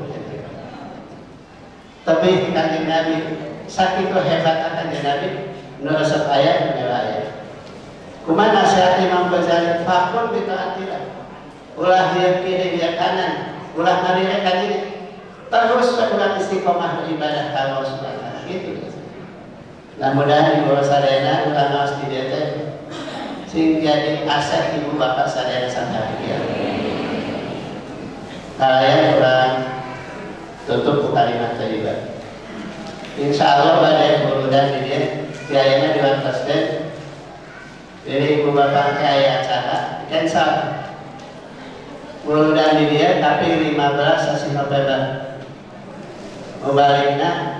Tapi Kanjeng Nabi saking hebat Kanjeng Nabi nuresep ayah ayah. Kumaha nasihat Imam Ghazali fakun bitaatilah. Ulah dia kiri dia kanan, ulah ngarire ka diri. Terus ulah istiqomah beribadah ka Allah Subhanahu wa taala gitu. Mudah-mudahan ibu sadayana ulah ngaos di dieu teh sing jadi aset ibu bapak sadayana sadaya. Kalian urang tutup kalimat thayyibah. Insyaallah badai mudah di dieu biayana diwantaskeun. Jadi ibu bapak kayak acara cancel mudah di dia tapi 15 asih November mubalikna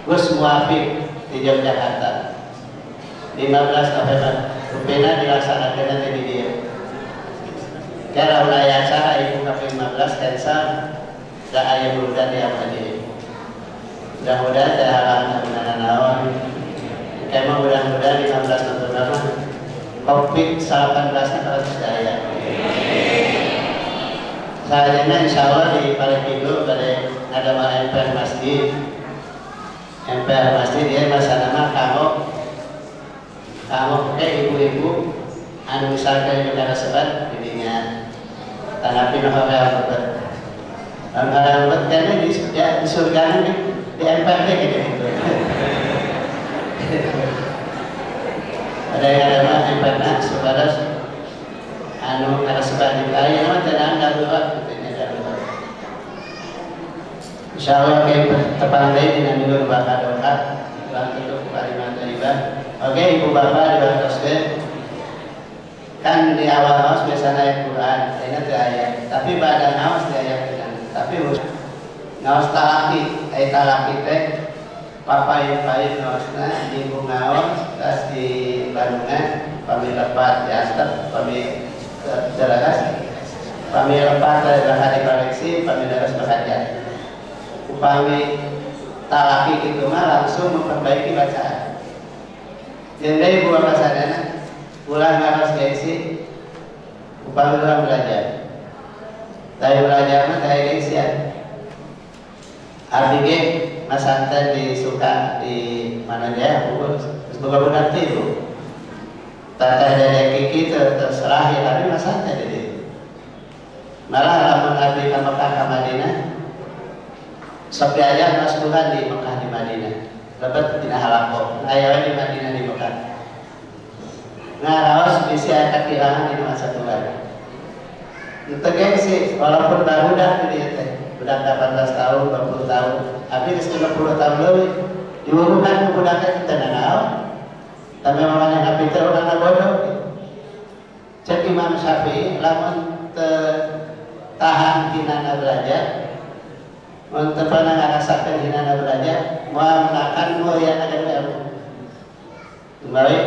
Gus Muafik di Yogyakarta 15 November rupena dilaksanakan di dia karena mulai acara ibu ke 15 cancel gak ayah mudah di apa dia mudah-mudahan ada halangan naon emang mudah-mudahan 15 November COVID-19 kalau saya. Selanjutnya insya Allah di Palembang pada ada MPR Masjid. MPR Masjid dia bahasa nama kamu ibu-ibu anu misalkan negara sebat jadinya tanapi nohara betul. Nohara betul karena di surga di MPR gitu. Ada yang ada pernah saudara anu karena sebagai kaya mah tenang darurat katanya darurat. Insyaallah kita tepandai dengan minggu bakal doa dan tutup kalimat thayyibah. Oke ibu bapak dibantuskeun kan di awal haus biasanya ayat Quran, ingat ayat. Tapi badan haus di ayat kan. Tapi ngaos talaki, ayat talaki teh papain ngaosna di bungaos tas di Bandungan pami lepat di astep pami jelagas pami lepat dari di koleksi pami daras bekerja upami talaki gitu mah langsung memperbaiki bacaan jadi ibu bapak sadana ulang ngaros gengsi upami ulang belajar dari belajar mah dari gengsian artinya Mas Santen disuka di mana dia terus buka itu tata dari kiki terserah ya tapi Mas Santen jadi malah lamun abdi ke Mekah ke Madinah sepi aja Mas Tuhan di Mekah di Madinah lebat tidak halako ayahnya di Madinah di Mekah ngaraos bisa ada kehilangan di masa Tuhan itu sih walaupun baru dah di dia teh budak 18 tahun, 20 tahun habis 50 tahun lebih diurukan budaknya kita nanau tapi memang yang pintar orang bodoh cek Imam Syafi'i lamun tahan hinana belajar untuk pernah ngerasakan hinana belajar mau menakan mau yang ada ilmu kembali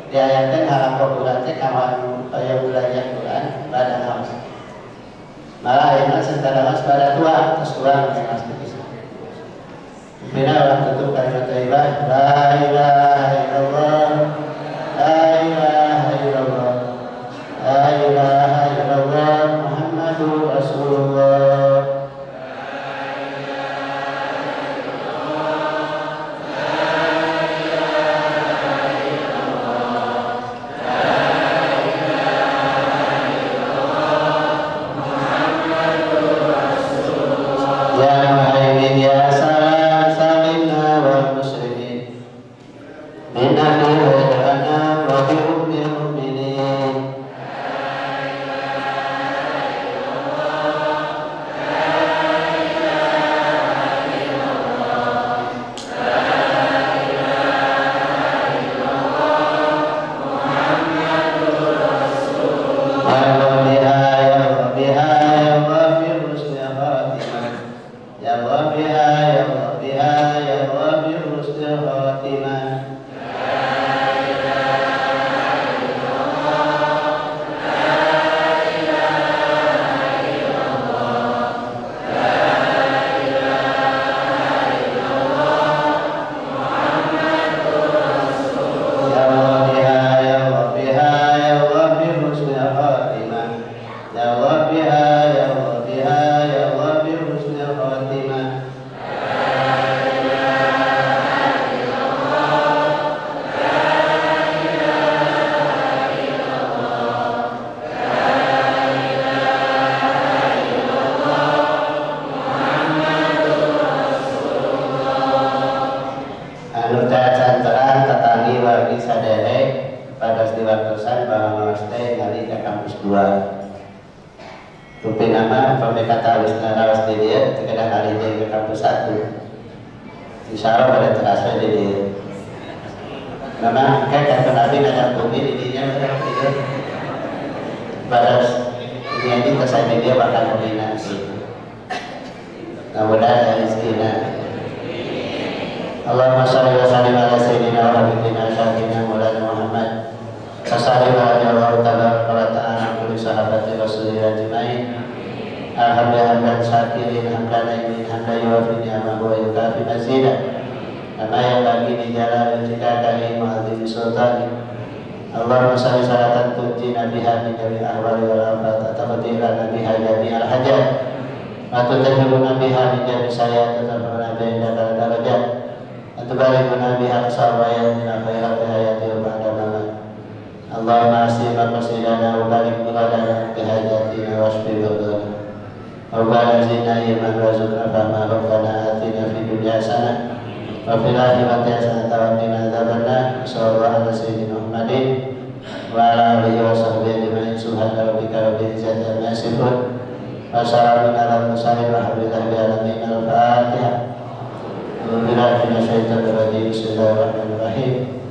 diayatkan halako bulannya kawan yang belajar Quran badan haus malah yang sedang haus pada tua terus tua mengenal sedikit Bina wa tutup kalimat thayyibah la ilaha illallah la ilaha illallah la ilaha illallah Muhammadur Rasulullah. Allahumma shalli wa sallim ala sayyidina wa habibina syafiina maulana Muhammad Fasalliwa jawab wa ta'ala kulli sahabati rasulillah ajma'in. Alhamdulillah syakirin hamdan imin hamdan yuwafi ni'amah wa yukafi mazidah. Kama yang bagi di jalan jika dari ma'adhimi sultani. Allahumma salli salatan tunjina biha min jami ahwali wal afat ataqdirana biha jami al-hajat wa tutahhibuna biha min jami sayat tatafana baina darajat atubalighuna biha sawayan min khairati hayati wa ba'da mamat. Allahumma asima qasidana wa barik buladana bihajatina wa shfi ghadana wa zina iman wa zukra fahma rabbana atina fi dunya hasanah wa fil akhirati hasanah wa qina adzabannar. Sallallahu ala sayyidina Muhammadin wa ala alihi wa sahbihi ajma'in. Subhana rabbika rabbil izzati amma yasifun wa salamun ala mursalin walhamdulillahi rabbil alamin. Al-Fatihah. Bismillahirrahmanirrahim. Bismillahirrahmanirrahim.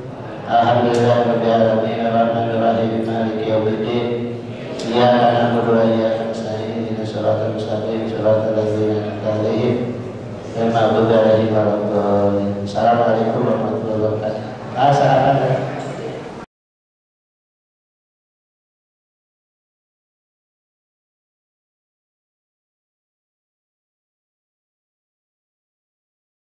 Alhamdulillahirabbil alamin arrahmanirrahim maliki yaumiddin. Iyyaka na'budu wa iyyaka nasta'in ihdinas siratal mustaqim siratal ladzina an'amta 'alaihim ghairil maghdubi 'alaihim waladdallin. Assalamualaikum warahmatullahi wabarakatuh.